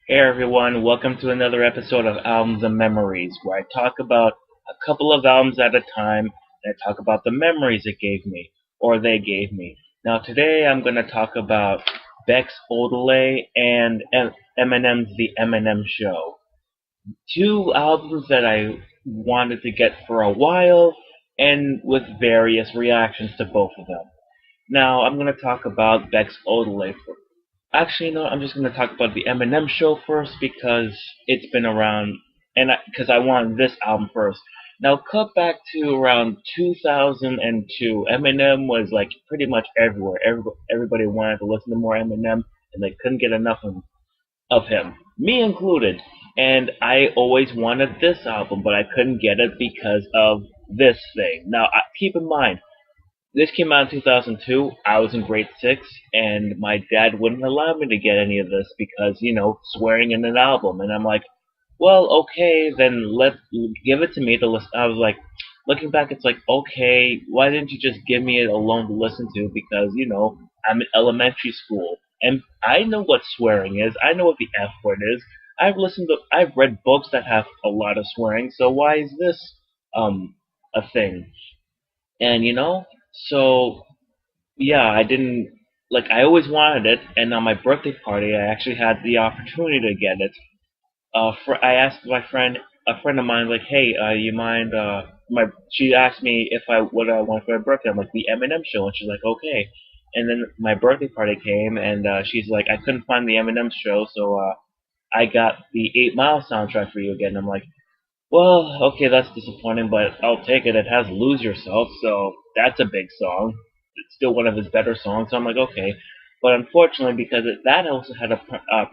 Hey everyone, welcome to another episode of Albums and Memories, where I talk about a couple of albums at a time, and I talk about the memories it gave me, or they gave me. Now today I'm going to talk about Beck's Odelay and Eminem's The Eminem Show. Two albums that I wanted to get for a while, and with various reactions to both of them. Now I'm going to talk about Beck's Odelay. Actually, no, I'm just going to talk about the Eminem Show first because it's been around, and because I wanted this album first. Now, cut back to around 2002, Eminem was like pretty much everywhere. Everybody wanted to listen to more Eminem, and they couldn't get enough of him, me included. And I always wanted this album, but I couldn't get it because of this thing. Now, keep in mind, this came out in 2002. I was in grade 6, and my dad wouldn't allow me to get any of this because, swearing in an album. And I'm like, well, okay, then give it to me to listen. I was like, looking back, it's like, okay, why didn't you just give me it alone to listen to? Because, I'm in elementary school, and I know what swearing is. I know what the F word is. I've read books that have a lot of swearing, so why is this, a thing? And, so yeah, I didn't like. I always wanted it, and on my birthday party, I actually had the opportunity to get it. I asked my friend, a friend of mine, like, "Hey, you mind?" She asked me if I what I want for my birthday. I'm like, "The Eminem Show," and she's like, "Okay." And then my birthday party came, and she's like, "I couldn't find the Eminem Show, so I got the 8 Mile soundtrack for you again." I'm like, "Well, okay, that's disappointing, but I'll take it. It has Lose Yourself, so that's a big song. It's still one of his better songs." So I'm like, okay. But unfortunately, because that also had a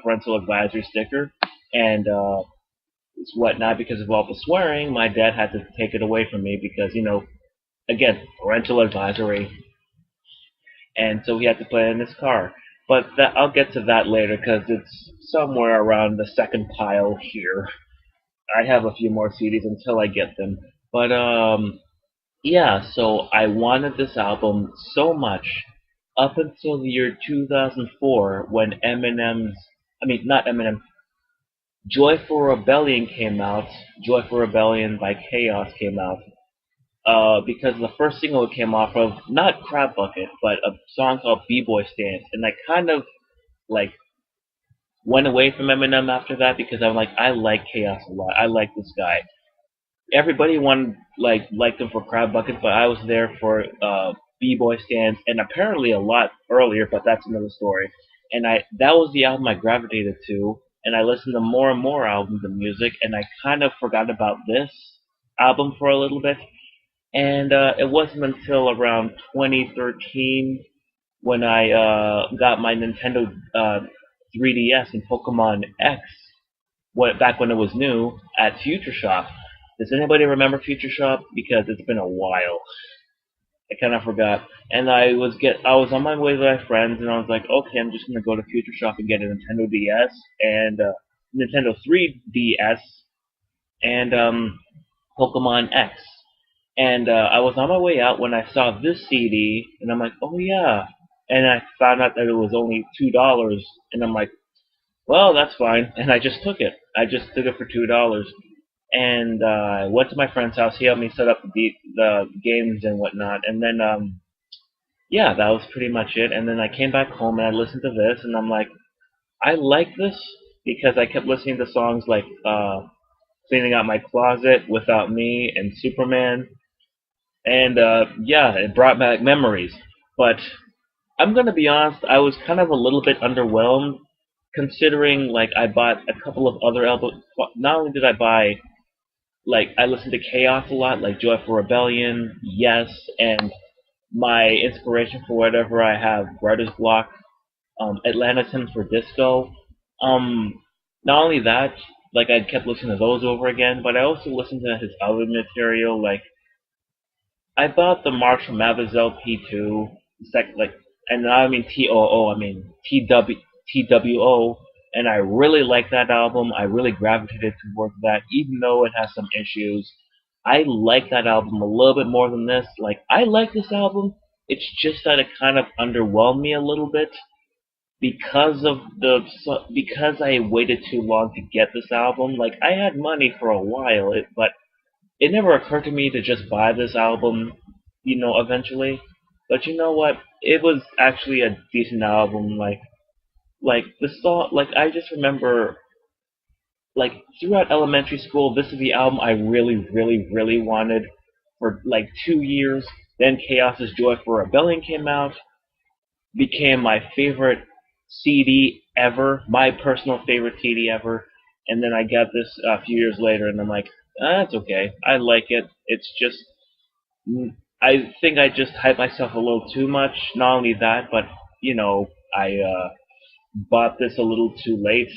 parental advisory sticker and whatnot, because of all the swearing, my dad had to take it away from me because, again, parental advisory. And so he had to put it in his car. But I'll get to that later because it's somewhere around the second pile here. I have a few more CDs until I get them. But yeah, so I wanted this album so much up until the year 2004 when not Eminem, Joyful Rebellion came out. Joyful Rebellion by Chaos came out. Because the first single it came off of, not Crab Bucket, but a song called B-Boy Stance. And I kind of, like, went away from Eminem after that because I'm like, I like Chaos a lot. I like this guy. Everybody wanted liked him for Crab Bucket, but I was there for B-Boy Stands, and apparently a lot earlier, but that's another story. And that was the album I gravitated to, and I listened to more and more albums and music, and I kind of forgot about this album for a little bit. And it wasn't until around 2013 when I got my Nintendo 3DS and Pokemon X, back when it was new, at Future Shop. Does anybody remember Future Shop? Because it's been a while. I kind of forgot. And I was on my way with my friends, and I was like, okay, I'm just gonna go to Future Shop and get a Nintendo DS and Nintendo 3DS and Pokemon X. And I was on my way out when I saw this CD, and I'm like, oh yeah. And I found out that it was only $2, and I'm like, well, that's fine. And I just took it. I just took it for $2. And I went to my friend's house. He helped me set up the games and whatnot. And then, yeah, that was pretty much it. And then I came back home and I listened to this, and I'm like, I like this because I kept listening to songs like Cleaning Out My Closet, Without Me, and Superman. And yeah, it brought back memories. But I'm gonna be honest, I was kind of a little bit underwhelmed considering like I bought a couple of other albums. Not only did I buy, like, I listened to Chaos a lot, like Joyful Rebellion, Yes, and my inspiration for whatever I have, Writer's Block, Atlantis Hymns for Disco. Um, Not only that, like I kept listening to those over again, but I also listened to his other material. Like I bought the Marshall Matheson P2, like, and I mean TOO, I mean TWO, and I really like that album. I really gravitated towards that, even though it has some issues. I like that album a little bit more than this. Like, I like this album. It's just that it kind of underwhelmed me a little bit. because I waited too long to get this album. Like I had money for a while, but it never occurred to me to just buy this album, eventually. But you know what? It was actually a decent album. Like the song, like I just remember, like throughout elementary school, this is the album I really, really, really wanted for like 2 years. Then Chaos's Joy for Rebellion came out, became my favorite CD ever, my personal favorite CD ever. And then I got this a few years later, and I'm like, that's okay. I like it. It's just, I think I just hyped myself a little too much. Not only that, but I bought this a little too late.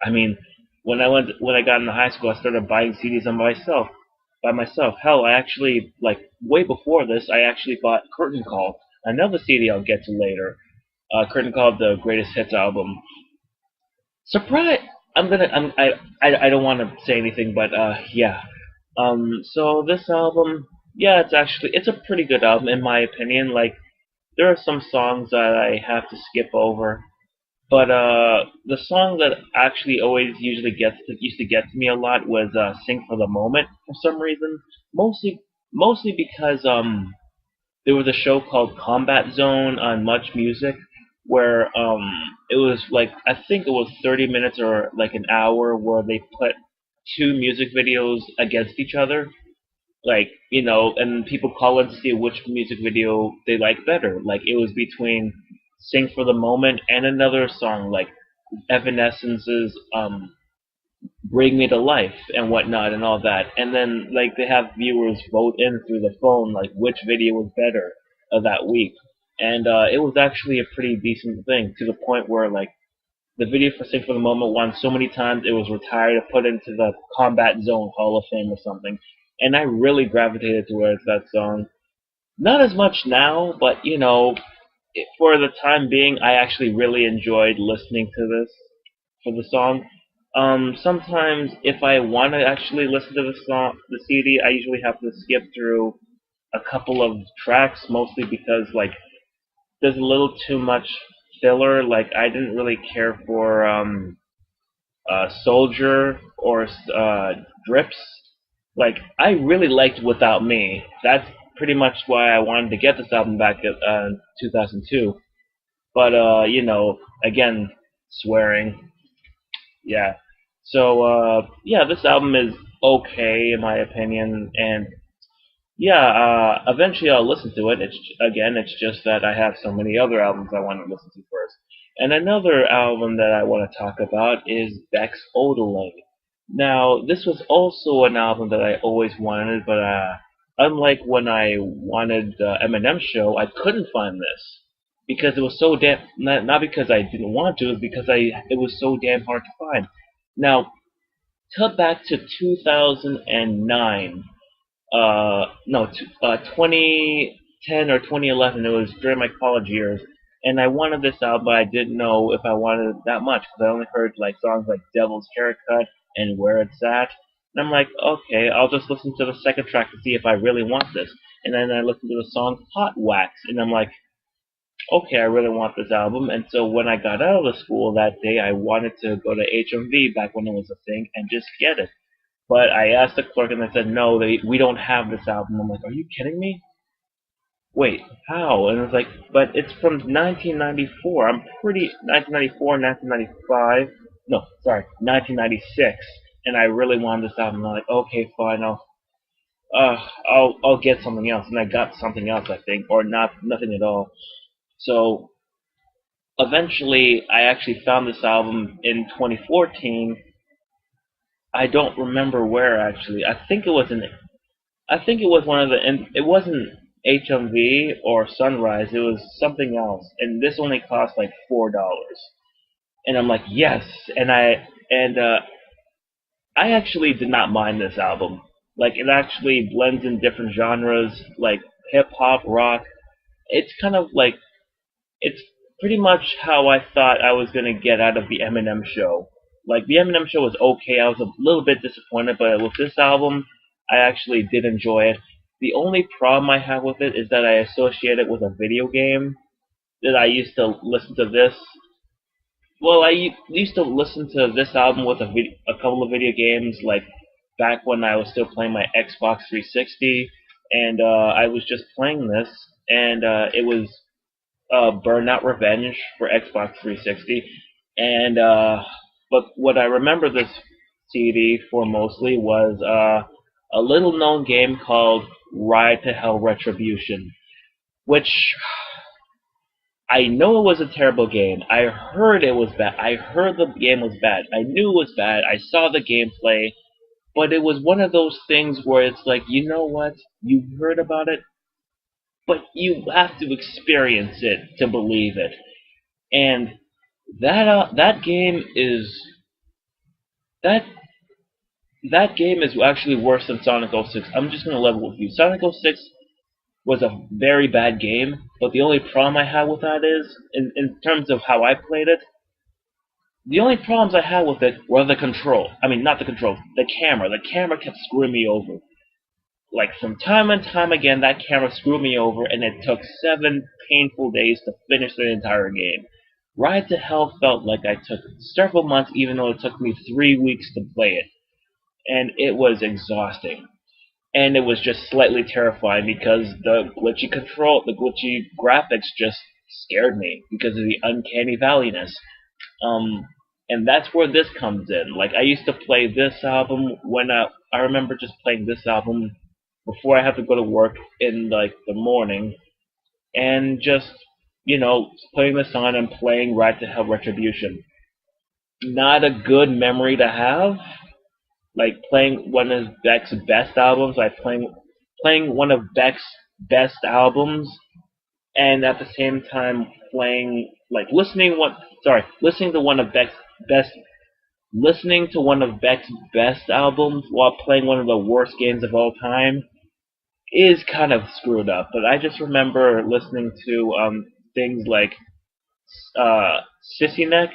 I mean, when I got into high school, I started buying CDs by myself. Hell, I actually like way before this, I actually bought Curtain Call, another CD I'll get to later. Curtain Call, the Greatest Hits album. Surprise! I don't want to say anything, but yeah. So this album, yeah, it's a pretty good album in my opinion. Like there are some songs that I have to skip over, but the song that actually always used to get to me a lot was "Sing for the Moment" for some reason. Mostly because there was a show called Combat Zone on Much Music where it was like I think it was 30 minutes or like an hour where they put two music videos against each other, like and people call in to see which music video they like better. Like it was between "Sing for the Moment" and another song like Evanescence's "Bring Me to Life" and whatnot and all that. And then like they have viewers vote in through the phone like which video was better that week. And it was actually a pretty decent thing to the point where like the video for "Sing for the Moment" won so many times it was retired and put into the Combat Zone Hall of Fame or something. And I really gravitated towards that song. Not as much now, but for the time being, I actually really enjoyed listening to this for the song. Sometimes if I want to actually listen to the CD, I usually have to skip through a couple of tracks, mostly because like there's a little too much filler. Like I didn't really care for Soldier or Drips. Like I really liked Without Me. That's pretty much why I wanted to get this album back in 2002. But again, swearing. Yeah. So yeah, this album is okay in my opinion, and yeah, eventually I'll listen to it. It's just that I have so many other albums I want to listen to first. And another album that I want to talk about is Beck's Odeling. Now, this was also an album that I always wanted, but unlike when I wanted Eminem Show, I couldn't find this because it was so damn not because I didn't want to, it was because it was so damn hard to find. Now, cut back to 2009. No, 2010 or 2011. It was during my college years, and I wanted this album, but I didn't know if I wanted it that much because I only heard like songs like "Devil's Haircut" and "Where It's At," and I'm like, okay, I'll just listen to the second track to see if I really want this. And then I listened to the song "Hot Wax," and I'm like, okay, I really want this album. And so when I got out of the school that day, I wanted to go to HMV back when it was a thing and just get it. But I asked the clerk and they said, no, we don't have this album. I'm like, are you kidding me? Wait, how? And it was like, but it's from 1994. 1994, 1995. No, sorry, 1996. And I really wanted this album. I'm like, okay, fine, I'll get something else. And I got something else, I think, or nothing at all. So eventually, I actually found this album in 2014. I don't remember where actually. I think it was one of the. And it wasn't HMV or Sunrise. It was something else, and this only cost like $4. And I'm like, yes. And I actually did not mind this album. Like it actually blends in different genres, like hip hop, rock. It's kind of like it's pretty much how I thought I was gonna get out of the Eminem Show. Like the Eminem Show was okay. I was a little bit disappointed, but with this album, I actually did enjoy it. The only problem I have with it is that I associate it with a video game that I used to listen to this Well, used to listen to this album with a couple of video games, like back when I was still playing my Xbox 360, and I was just playing this, and it was Burnout Revenge for Xbox 360, and but what I remember this CD for mostly was a little known game called Ride to Hell Retribution, which I know it was a terrible game. I heard it was bad. I heard the game was bad. I knew it was bad. I saw the gameplay, but it was one of those things where it's like, you know what? You heard about it, but you have to experience it to believe it. And that game is that that game is actually worse than Sonic 06. I'm just gonna level with you. Sonic 06 was a very bad game, but the only problem I had with that is, in terms of how I played it, the only problems I had with it were the control. I mean, not the control, the camera. The camera kept screwing me over. Like, from time and time again, that camera screwed me over, and it took 7 painful days to finish the entire game. Ride to Hell felt like I took several months, even though it took me 3 weeks to play it. And it was exhausting. And it was just slightly terrifying because the glitchy graphics just scared me because of the uncanny valleyness. Um, and that's where this comes in. Like, I used to play this album when I remember just playing this album before I had to go to work in like the morning, and just putting this on and playing Ride to Hell Retribution. Not a good memory to have. Like playing one of Beck's best albums, like playing one of Beck's best albums, and at the same time playing like listening to one of Beck's best listening to one of Beck's best albums while playing one of the worst games of all time is kind of screwed up. But I just remember listening to things like uh, Sissy Neck,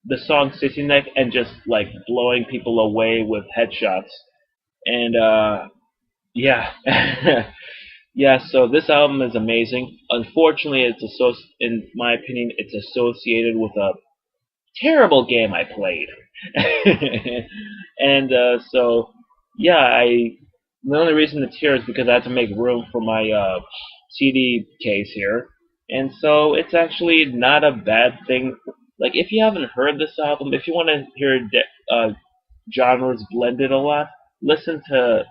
the song Sissy Neck, and just like blowing people away with headshots. And yeah, yeah. So this album is amazing. Unfortunately, in my opinion, it's associated with a terrible game I played. And so yeah, the only reason it's here is because I had to make room for my CD case here, and so it's actually not a bad thing. Like, if you haven't heard this album, if you want to hear genres blended a lot, listen to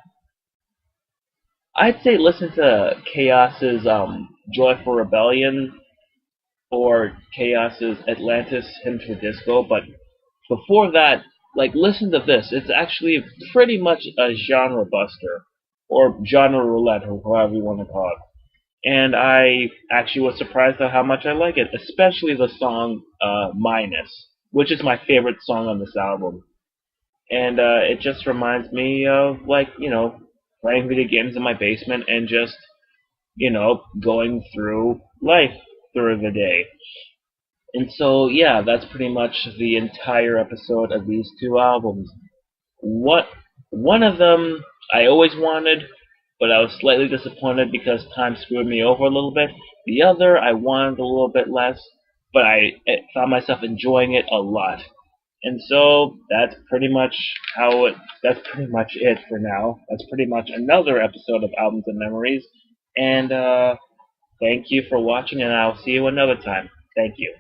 I'd say listen to Chaos's Joyful Rebellion or Chaos's Atlantis Hymn for Disco, but before that, like, listen to this. It's actually pretty much a genre buster, or genre roulette, or however you want to call it. And I actually was surprised at how much I like it, especially the song Minus, which is my favorite song on this album. And it just reminds me of, like, playing video games in my basement and just, going through life through the day. And so, yeah, that's pretty much the entire episode of these two albums. What One of them I always wanted, but I was slightly disappointed because time screwed me over a little bit. The other I wanted a little bit less, but I found myself enjoying it a lot. And so that's pretty much it for now. That's pretty much another episode of Albums and Memories. And thank you for watching, and I'll see you another time. Thank you.